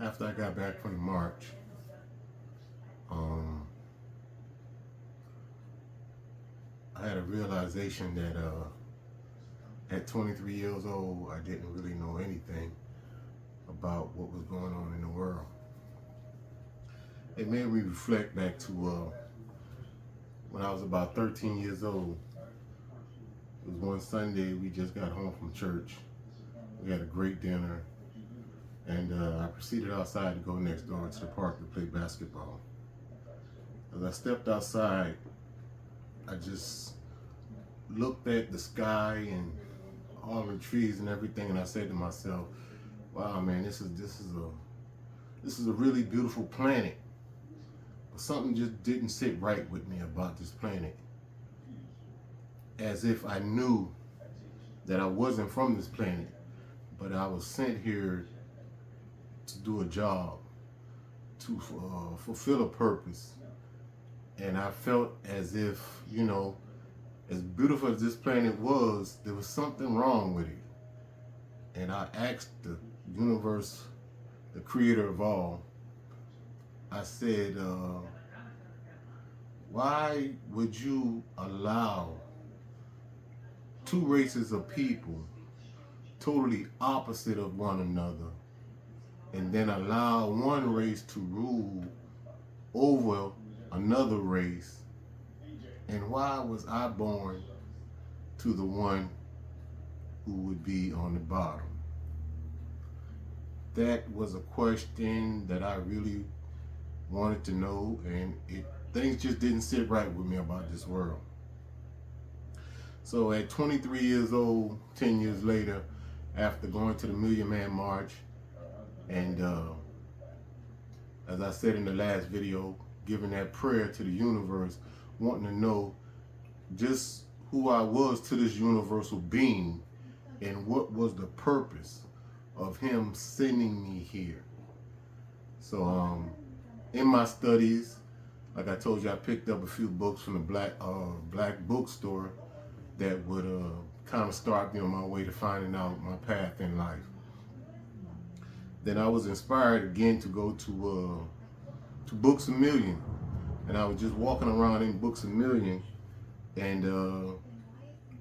after I got back from the march, um, I had a realization that at 23 years old, I didn't really know anything about what was going on in the world. It made me reflect back to when I was about 13 years old. It was one Sunday, we just got home from church. We had a great dinner, and I proceeded outside to go next door to the park to play basketball. As I stepped outside, I just looked at the sky and all the trees and everything, and I said to myself, "Wow, man, this is a really beautiful planet." But something just didn't sit right with me about this planet. As if I knew that I wasn't from this planet, but I was sent here to do a job, to fulfill a purpose. And I felt as if, as beautiful as this planet was, there was something wrong with it. And I asked the universe, the creator of all, I said, why would you allow two races of people totally opposite of one another, and then allow one race to rule over another race? And why was I born to the one who would be on the bottom? That was a question that I really wanted to know, and things just didn't sit right with me about this world. So at 23 years old, 10 years later, after going to the Million Man March, and as I said in the last video, giving that prayer to the universe, wanting to know just who I was to this universal being and what was the purpose of him sending me here. So in my studies, like I told you, I picked up a few books from the black bookstore that would kind of start me on my way to finding out my path in life. Then I was inspired again to go to Books A Million, and I was just walking around in Books A Million, and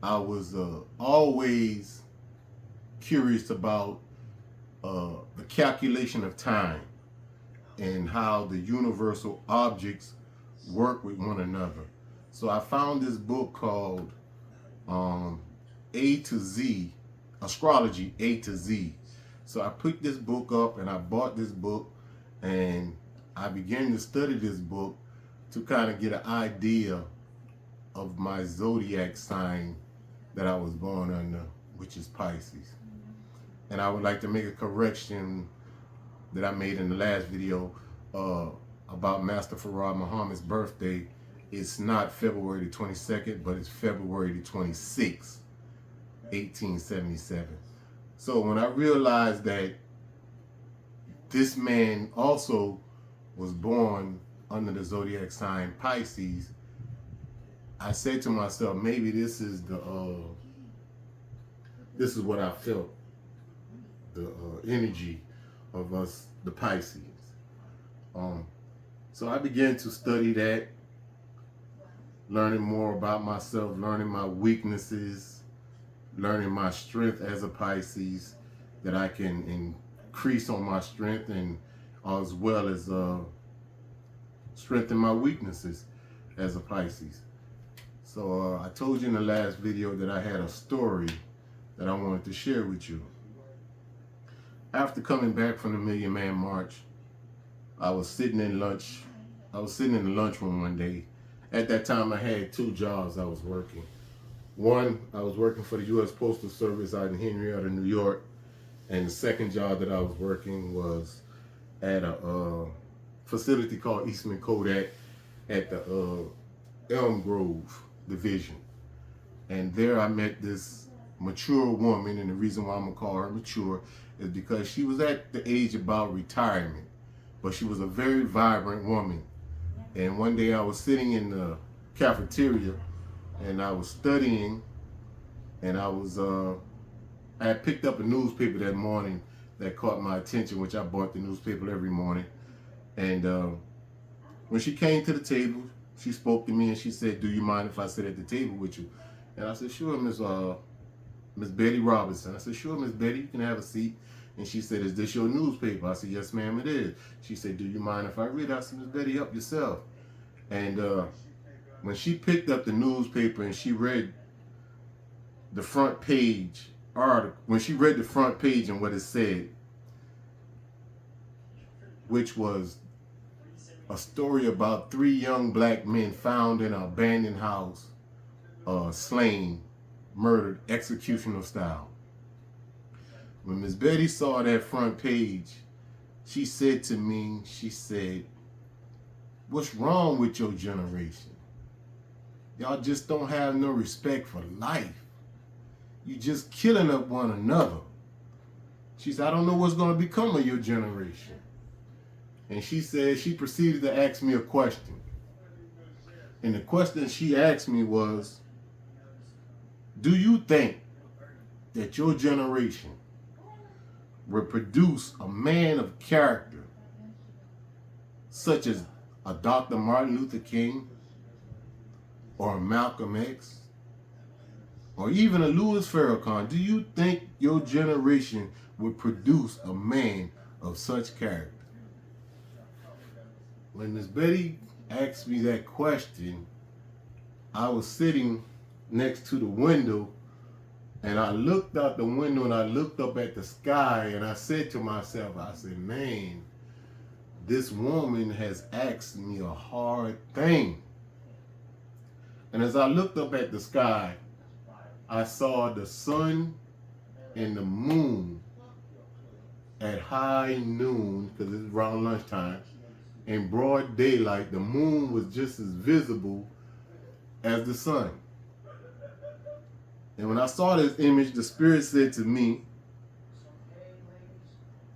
I was always curious about the calculation of time and how the universal objects work with one another. So I found this book called A to Z, Astrology A to Z. So I picked this book up and I bought this book, and I began to study this book to kind of get an idea of my zodiac sign that I was born under, which is Pisces. And I would like to make a correction that I made in the last video about Master Farad Muhammad's birthday. It's not February the 22nd, but it's February the 26th, 1877. So when I realized that this man also was born under the zodiac sign Pisces, I said to myself, maybe this is what I felt, the energy of us, the Pisces. So I began to study that, learning more about myself, learning my weaknesses, learning my strength as a Pisces, that I can increase on my strength, and as well as strengthen my weaknesses as a Pisces. So I told you in the last video that I had a story that I wanted to share with you. After coming back from the Million Man March, I was sitting in the lunchroom one day. At that time, I had two jobs I was working. One, I was working for the U.S. Postal Service out in Henrietta, New York. And the second job that I was working was at a facility called Eastman Kodak at the Elm Grove Division. And there I met this mature woman, and the reason why I'm gonna call her mature is because she was at the age about retirement, but she was a very vibrant woman. And one day I was sitting in the cafeteria and I was studying, and I had picked up a newspaper that morning that caught my attention, which I bought the newspaper every morning. And when she came to the table, she spoke to me and she said, "Do you mind if I sit at the table with you?" And I said, "Sure, Miss Betty Robinson." I said, "Sure, Miss Betty, you can have a seat." And she said, "Is this your newspaper?" I said, "Yes, ma'am, it is." She said, "Do you mind if I read?" I said, "Miss Betty, help yourself." And when she picked up the newspaper and she read the front page article, when she read the front page and what it said, which was a story about 3 young black men found in an abandoned house, slain, murdered, executional style. When Miss Betty saw that front page, she said to me, she said, "What's wrong with your generation? Y'all just don't have no respect for life. You just killing up one another." She said, "I don't know what's going to become of your generation." And she said, she proceeded to ask me a question. And the question she asked me was, "Do you think that your generation will produce a man of character such as a Dr. Martin Luther King or a Malcolm X or even a Louis Farrakhan? Do you think your generation will produce a man of such character?" When Miss Betty asked me that question, I was sitting next to the window, and I looked out the window and I looked up at the sky, and I said to myself, I said, "Man, this woman has asked me a hard thing." And as I looked up at the sky, I saw the sun and the moon at high noon, because it's around lunchtime. In broad daylight, the moon was just as visible as the sun. And when I saw this image, the Spirit said to me,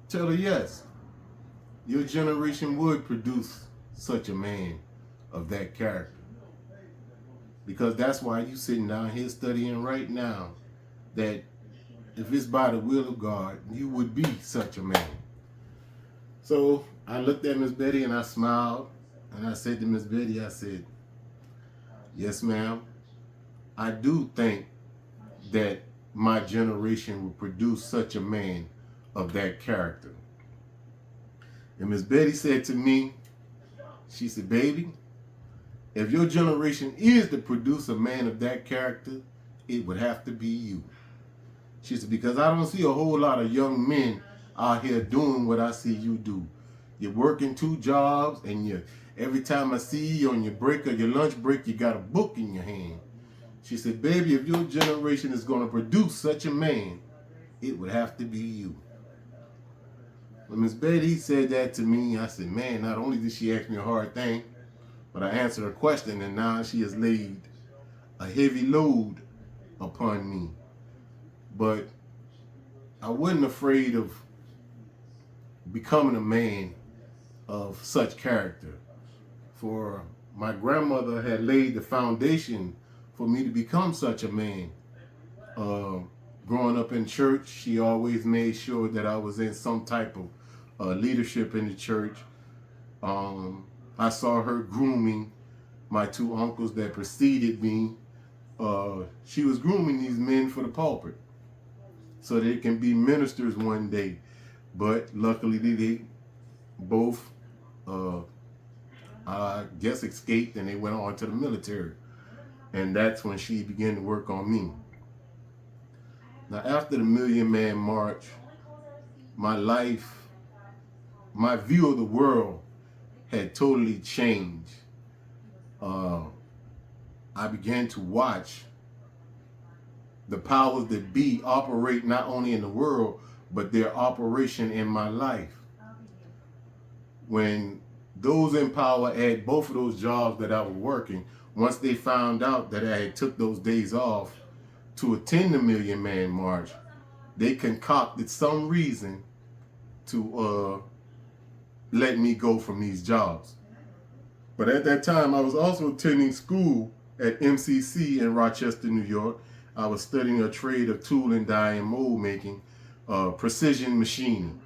"Tell her yes, your generation would produce such a man of that character. Because that's why you sitting down here studying right now, that if it's by the will of God, you would be such a man." So I looked at Miss Betty and I smiled, and I said to Miss Betty, I said, "Yes, ma'am, I do think that my generation will produce such a man of that character." And Miss Betty said to me, she said, "Baby, if your generation is to produce a man of that character, it would have to be you." She said, "Because I don't see a whole lot of young men out here doing what I see you do. You're working 2 jobs, and every time I see you on your break or your lunch break, you got a book in your hand." She said, "Baby, if your generation is going to produce such a man, it would have to be you." When Miss Betty said that to me, I said, man, not only did she ask me a hard thing, but I answered her question, and now she has laid a heavy load upon me. But I wasn't afraid of becoming a man of such character, for my grandmother had laid the foundation for me to become such a man. Growing up in church, she always made sure that I was in some type of leadership in the church. I saw her grooming my 2 uncles that preceded me. She was grooming these men for the pulpit so they can be ministers one day. But luckily they both, I guess, escaped, and they went on to the military. And that's when she began to work on me. Now, after the Million Man March, my life, my view of the world had totally changed. I began to watch the powers that be operate not only in the world, but their operation in my life. When those in power at both of those jobs that I was working, once they found out that I had took those days off to attend the Million Man March, they concocted some reason to let me go from these jobs. But at that time, I was also attending school at MCC in Rochester, New York. I was studying a trade of tool and die and mold making, precision machining.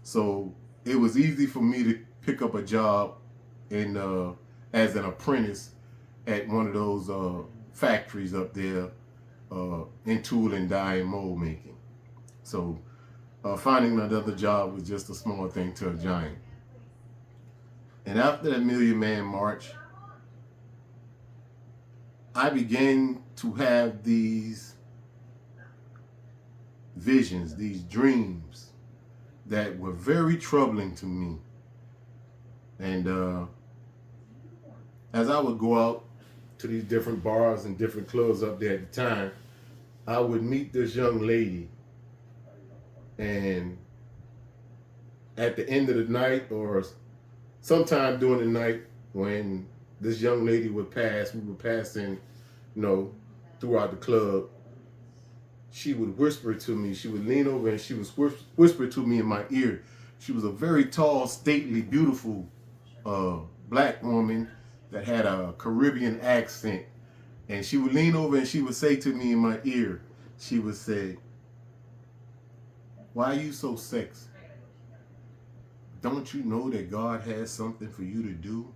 So it was easy for me to pick up a job in as an apprentice at one of those factories up there in tool and die and mold making. So finding another job was just a small thing to a giant. And after that Million Man March, I began to have these visions, these dreams that were very troubling to me. And as I would go out to these different bars and different clubs up there at the time, I would meet this young lady, and at the end of the night or sometime during the night when this young lady would pass, we were passing, throughout the club, she would whisper to me. She would lean over and she would whisper to me in my ear. She was a very tall, stately, beautiful black woman that had a Caribbean accent. And she would lean over and she would say to me in my ear, she would say, "Why are you so sexy? Don't you know that God has something for you to do?"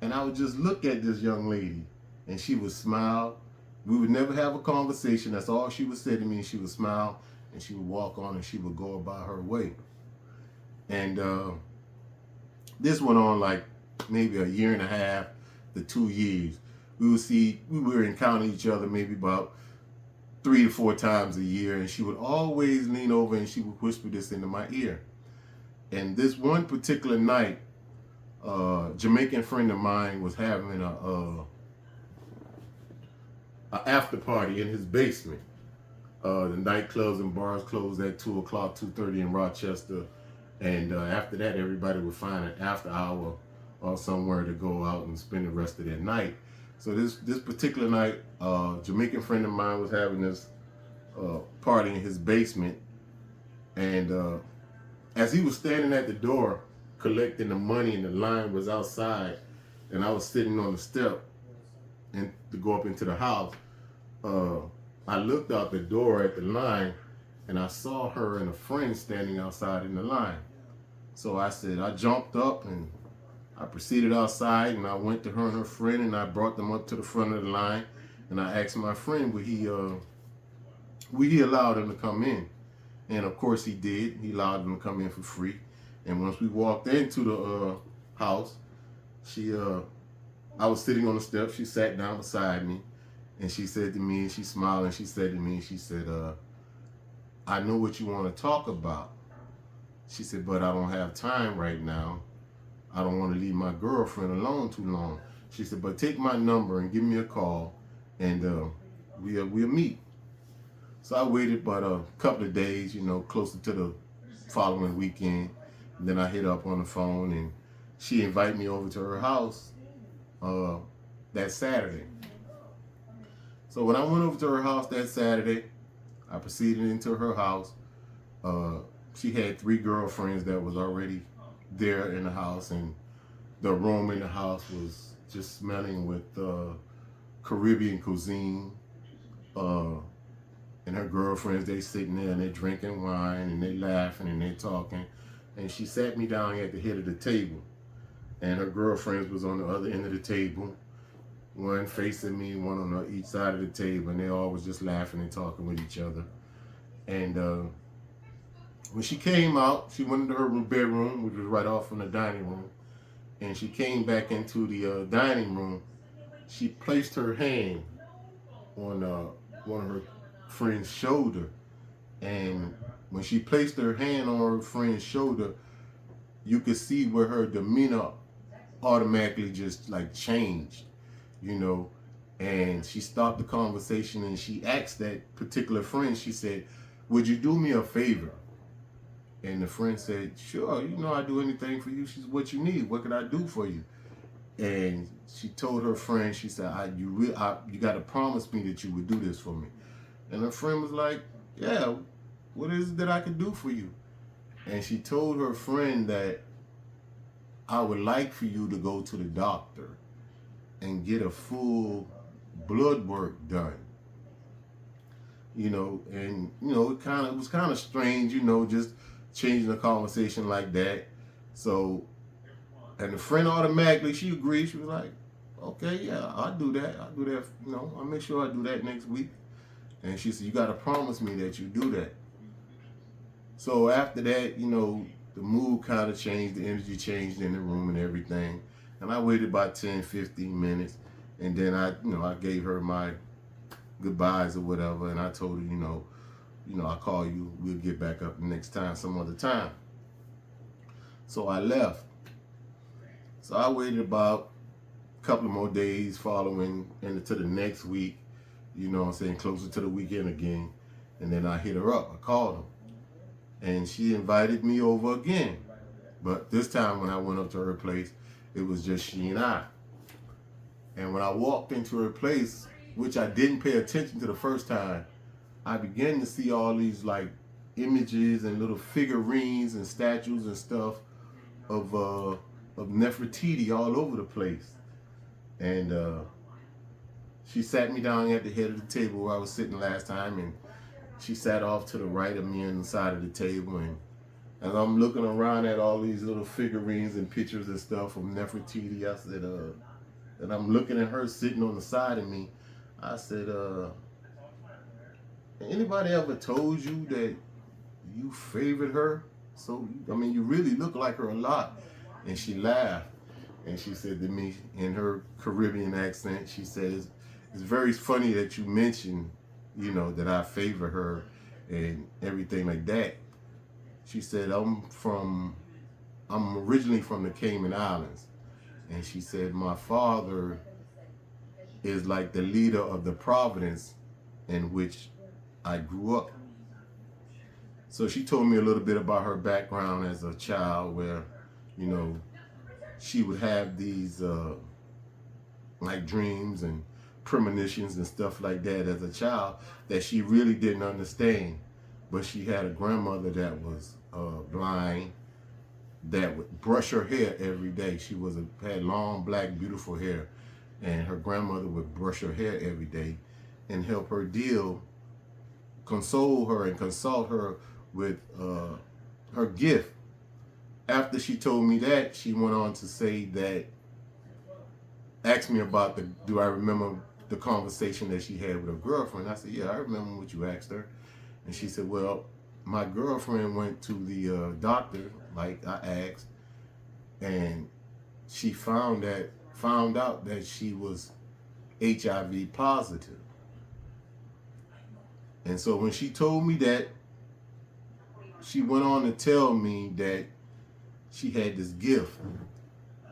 And I would just look at this young lady and she would smile. We would never have a conversation. That's all she would say to me. She would smile and she would walk on and she would go about her way. And this went on like maybe a year and a half to 2 years. We would encounter each other maybe about 3 to 4 times a year. And she would always lean over and she would whisper this into my ear. And this one particular night, a Jamaican friend of mine was having a after party in his basement. The nightclubs and bars closed at 2 o'clock, 2:30 in Rochester. And after that, everybody would find an after hour or somewhere to go out and spend the rest of their night. So this particular night, a Jamaican friend of mine was having this party in his basement. And as he was standing at the door collecting the money and the line was outside, and I was sitting on the step and to go up into the house, I looked out the door at the line and I saw her and a friend standing outside in the line. So I jumped up and I proceeded outside and I went to her and her friend and I brought them up to the front of the line and I asked my friend would he allow them to come in. And of course he did. He allowed them to come in for free. And once we walked into the house, I was sitting on the steps. She sat down beside me and she said to me, and she smiled and she said to me, she said, "I know what you want to talk about." She said, "But I don't have time right now. I don't want to leave my girlfriend alone too long." She said, "But take my number and give me a call and we'll meet." So I waited about a couple of days, closer to the following weekend. And then I hit up on the phone and she invited me over to her house that Saturday. So when I went over to her house that Saturday, I proceeded into her house. She had 3 girlfriends that was already there in the house, and the room in the house was just smelling with Caribbean cuisine. And her girlfriends, they sitting there and they drinking wine and they laughing and they talking. And she sat me down at the head of the table. And her girlfriends was on the other end of the table. One facing me, one on each side of the table. And they all was just laughing and talking with each other. And when she came out, she went into her bedroom, which was right off from the dining room. And she came back into the dining room. She placed her hand on one of her friend's shoulder, and when she placed her hand on her friend's shoulder, you could see where her demeanor automatically just like changed, and she stopped the conversation and she asked that particular friend, she said, "Would you do me a favor?" And the friend said, "Sure, I'd do anything for you." She said, "What you need? What can I do for you?" And she told her friend, she said, you got to promise me that you would do this for me." And her friend was like, "Yeah, what is it that I can do for you?" And she told her friend that, "I would like for you to go to the doctor and get a full blood work done." and it was kind of strange, just changing the conversation like that. So, and the friend automatically, she agreed. She was like, okay, yeah, I'll do that. I'll do that. I'll make sure I do that next week. And she said, you got to promise me that you do that. So after that, the mood kind of changed, the energy changed in the room and everything. And I waited about 10, 15 minutes. And then I gave her my goodbyes or whatever. And I told her, I'll call you. We'll get back up next time, some other time. So I left. So I waited about a couple of more days following into the next week, closer to the weekend again. And then I hit her up. I called her. And she invited me over again. But this time when I went up to her place, it was just she and I. And when I walked into her place, which I didn't pay attention to the first time, I began to see all these like images and little figurines and statues and stuff of Nefertiti all over the place. And she sat me down at the head of the table where I was sitting last time, and she sat off to the right of me on the side of the table, and I'm looking around at all these little figurines and pictures and stuff from Nefertiti. I said, and I'm looking at her sitting on the side of me. I said, anybody ever told you that you favored her? So, you really look like her a lot. And she laughed. And she said to me in her Caribbean accent, she says, it's very funny that you mentioned, that I favor her and everything like that. She said, I'm originally from the Cayman Islands. And she said, my father is like the leader of the Providence in which I grew up. So she told me a little bit about her background as a child, where, she would have these like dreams and premonitions and stuff like that as a child that she really didn't understand. But she had a grandmother that was blind, that would brush her hair every day. She had long, black, beautiful hair, and her grandmother would brush her hair every day and help her console her and consult her with her gift. After she told me that, she went on to say that, asked me about do I remember the conversation that she had with her girlfriend. I said, yeah, I remember what you asked her. And she said, well, my girlfriend went to the doctor, like I asked, and she found out that she was HIV positive. And so when she told me that, she went on to tell me that she had this gift,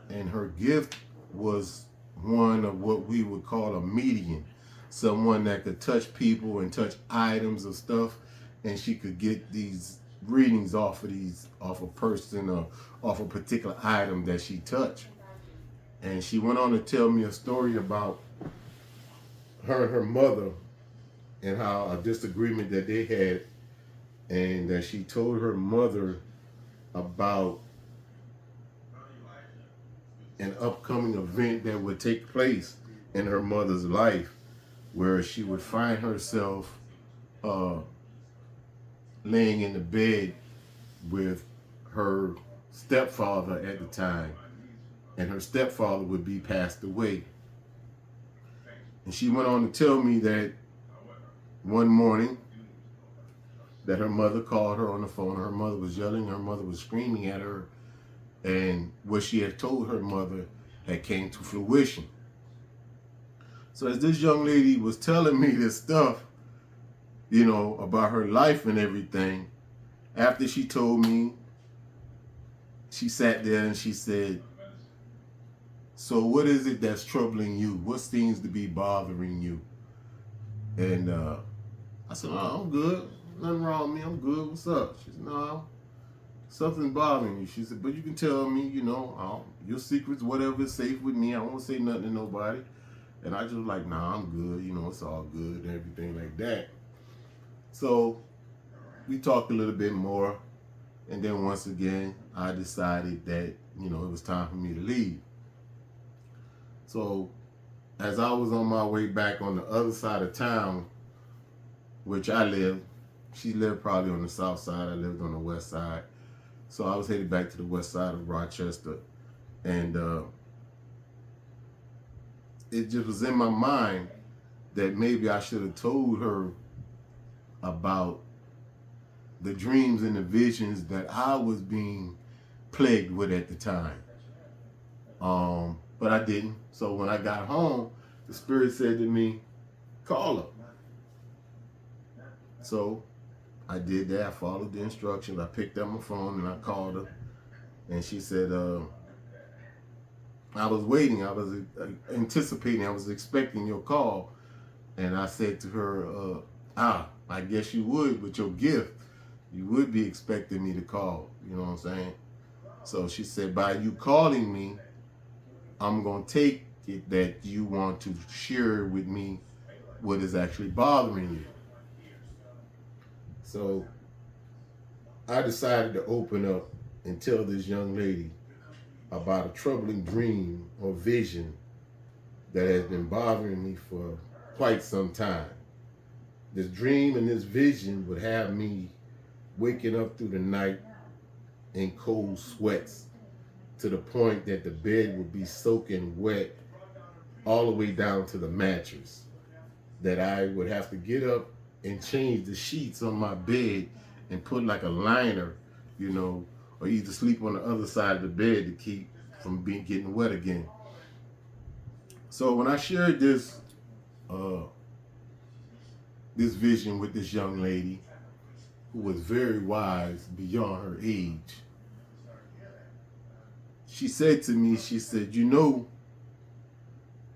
and her gift was one of what we would call a medium, someone that could touch people and touch items or stuff, and she could get these readings off a person or off a particular item that she touched. And she went on to tell me a story about her and her mother and how a disagreement that they had, and that she told her mother about an upcoming event that would take place in her mother's life, where she would find herself laying in the bed with her stepfather at the time, and her stepfather would be passed away. And she went on to tell me that one morning that her mother called her on the phone. Her mother was yelling, her mother was screaming at her, and what she had told her mother had came to fruition. So as this young lady was telling me this stuff, about her life and everything, after she told me, she sat there and she said, so what is it that's troubling you? What seems to be bothering you? And I said, oh, I'm good. Nothing wrong with me. I'm good. What's up? She said, no, something's bothering you. She said, but you can tell me, your secrets, whatever is safe with me. I won't say nothing to nobody. And I just was like, nah, I'm good. It's all good and everything like that. So we talked a little bit more. And then once again, I decided that, it was time for me to leave. So as I was on my way back on the other side of town, which I lived. She lived probably on the south side. I lived on the west side. So I was headed back to the west side of Rochester. And it just was in my mind that maybe I should have told her about the dreams and the visions that I was being plagued with at the time. But I didn't. So when I got home, the Spirit said to me, call her. So I did that. I followed the instructions. I picked up my phone and I called her. And she said, I was waiting. I was anticipating. I was expecting your call. And I said to her, I guess you would with your gift. You would be expecting me to call. You know what I'm saying? So she said, by you calling me, I'm going to take it that you want to share with me what is actually bothering you. So I decided to open up and tell this young lady about a troubling dream or vision that has been bothering me for quite some time. This dream and this vision would have me waking up through the night in cold sweats to the point that the bed would be soaking wet all the way down to the mattress, that I would have to get up and change the sheets on my bed and put like a liner, you know, or either sleep on the other side of the bed to keep from getting wet again. So when I shared this this vision with this young lady who was very wise beyond her age, she said to me, she said, you know,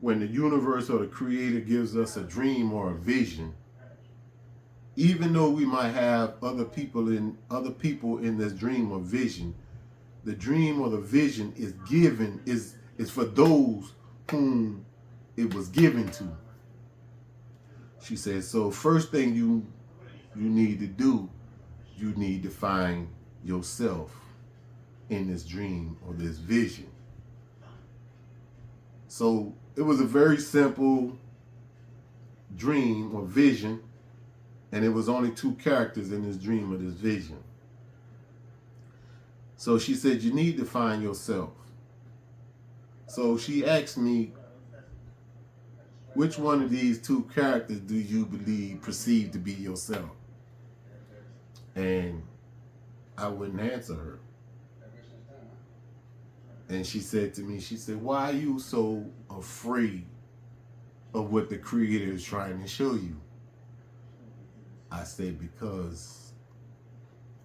when the universe or the Creator gives us a dream or a vision, even though we might have other people in this dream or vision, the dream or the vision is given, is for those whom it was given to. She said, so first thing you need to do, you need to find yourself in this dream or this vision. So it was a very simple dream or vision, and it was only two characters in this dream or this vision. So she said, you need to find yourself. So she asked me, which one of these two characters do you perceive to be yourself? And I wouldn't answer her. And she said to me, she said, why are you so afraid of what the Creator is trying to show you? I said, because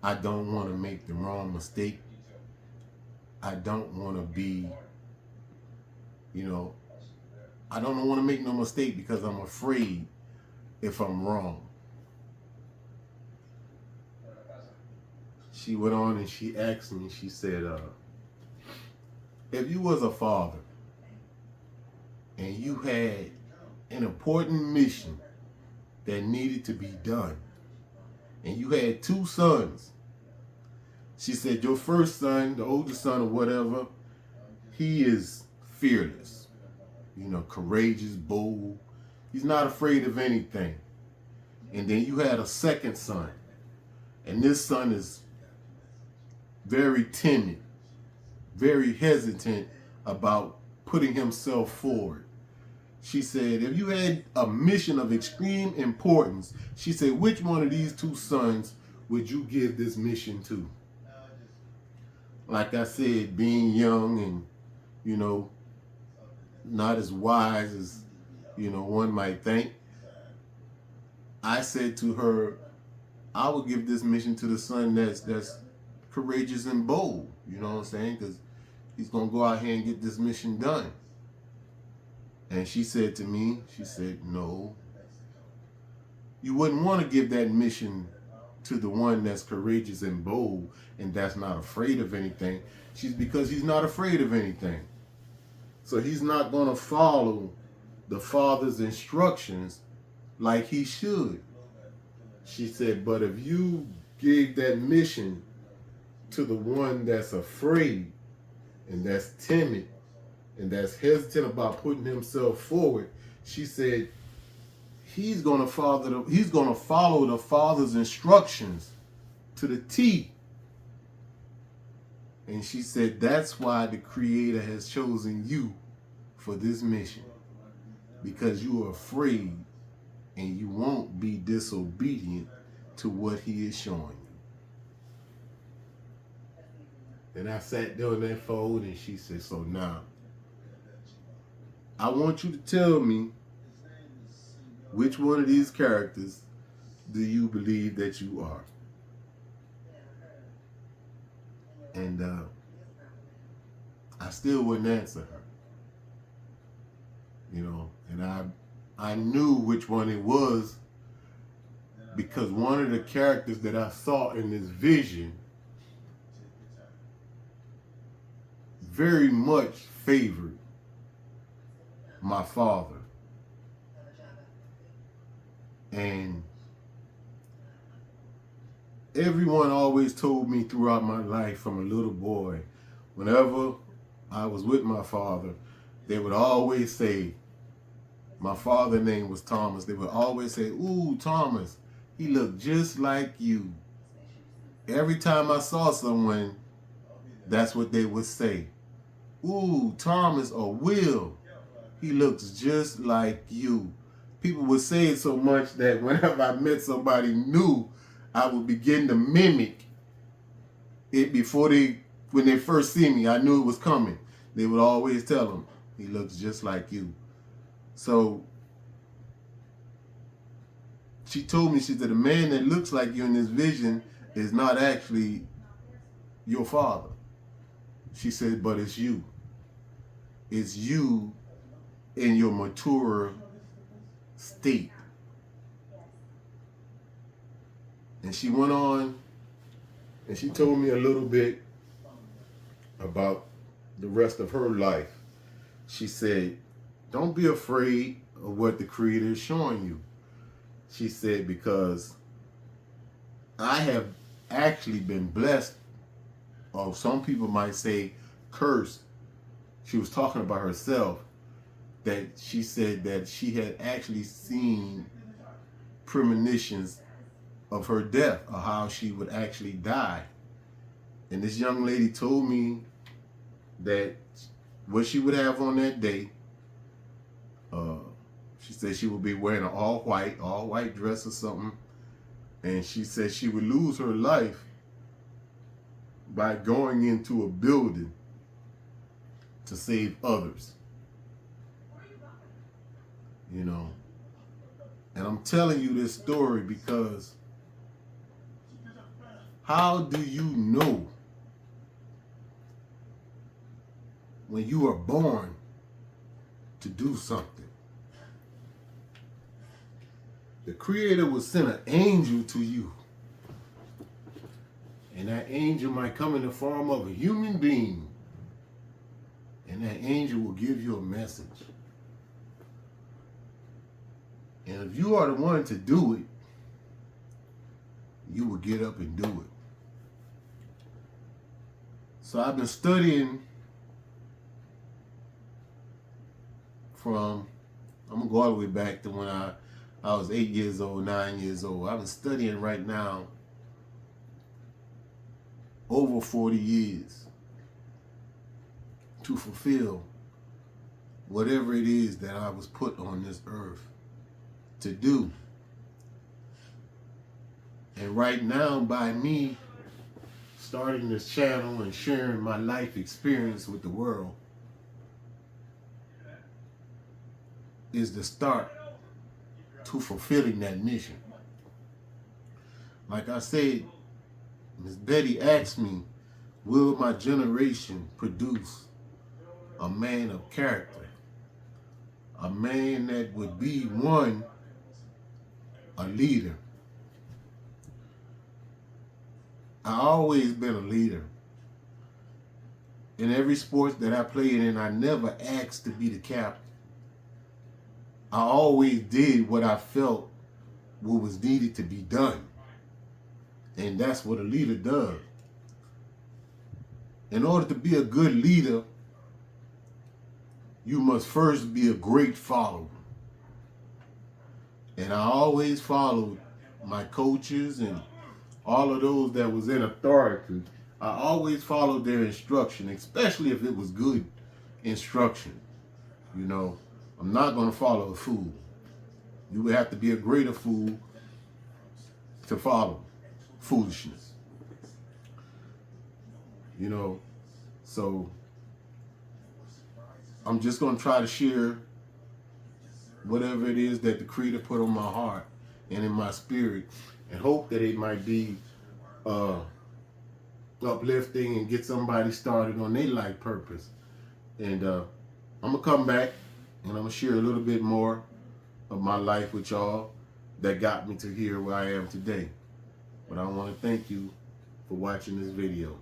I don't want to make the wrong mistake. I don't want to be, I don't want to make no mistake because I'm afraid if I'm wrong. She went on and she asked me, she said, if you was a father and you had an important mission that needed to be done, and you had two sons, she said, your first son, the oldest son or whatever, he is fearless, courageous, bold. He's not afraid of anything. And then you had a second son, and this son is very timid, very hesitant about putting himself forward. She said, if you had a mission of extreme importance, she said, which one of these two sons would you give this mission to? Like I said, being young and, not as wise as, one might think, I said to her, I would give this mission to the son that's courageous and bold, you know what I'm saying? Because he's going to go out here and get this mission done. And she said to me, she said, no, you wouldn't want to give that mission to the one that's courageous and bold and that's not afraid of anything. Because he's not afraid of anything. So he's not going to follow the father's instructions like he should. She said, but if you gave that mission to the one that's afraid and that's timid and that's hesitant about putting himself forward, she said, he's gonna follow the Father's instructions to the T. And she said, that's why the Creator has chosen you for this mission. Because you are afraid and you won't be disobedient to what he is showing you. And I sat there in that fold and she said, so now, I want you to tell me which one of these characters do you believe that you are? And I still wouldn't answer her. You know, and I knew which one it was because one of the characters that I saw in this vision very much favored my father. And everyone always told me throughout my life from a little boy, whenever I was with my father, they would always say, my father's name was Thomas, they would always say, ooh, Thomas, he looked just like you. Every time I saw someone, that's what they would say. Ooh, Thomas or Will, he looks just like you. People would say it so much that whenever I met somebody new, I would begin to mimic it when they first see me. I knew it was coming. They would always tell him, he looks just like you. So she told me, she said, the man that looks like you in this vision is not actually your father. She said, but it's you. It's you in your mature state. And she went on and she told me a little bit about the rest of her life. She said, don't be afraid of what the Creator is showing you. She said, because I have actually been blessed, or some people might say cursed. She was talking about herself, that she said that she had actually seen premonitions of her death, or how she would actually die. And this young lady told me that what she would have on that day, she said she would be wearing an all white dress or something. And she said she would lose her life by going into a building to save others. You know, and I'm telling you this story because how do you know when you are born to do something? The Creator will send an angel to you. And that angel might come in the form of a human being. And that angel will give you a message. And if you are the one to do it, you will get up and do it. So I've been studying I'm going to go all the way back to when I was 8 years old, 9 years old. I've been studying right now over 40 years to fulfill whatever it is that I was put on this earth to do. And right now, by me starting this channel and sharing my life experience with the world is the start to fulfilling that mission. Like I said, Miss Betty asked me, will my generation produce a man of character? A man that would be, one, a leader. I always been a leader. In every sport that I played in, I never asked to be the captain. I always did what I felt what was needed to be done. And that's what a leader does. In order to be a good leader, you must first be a great follower. And I always followed my coaches and all of those that was in authority. I always followed their instruction, especially if it was good instruction. You know, I'm not going to follow a fool. You would have to be a greater fool to follow foolishness. You know, so I'm just going to try to share whatever it is that the Creator put on my heart and in my spirit, and hope that it might be uplifting and get somebody started on their life purpose. And I'm going to come back and I'm going to share a little bit more of my life with y'all that got me to here where I am today. But I want to thank you for watching this video.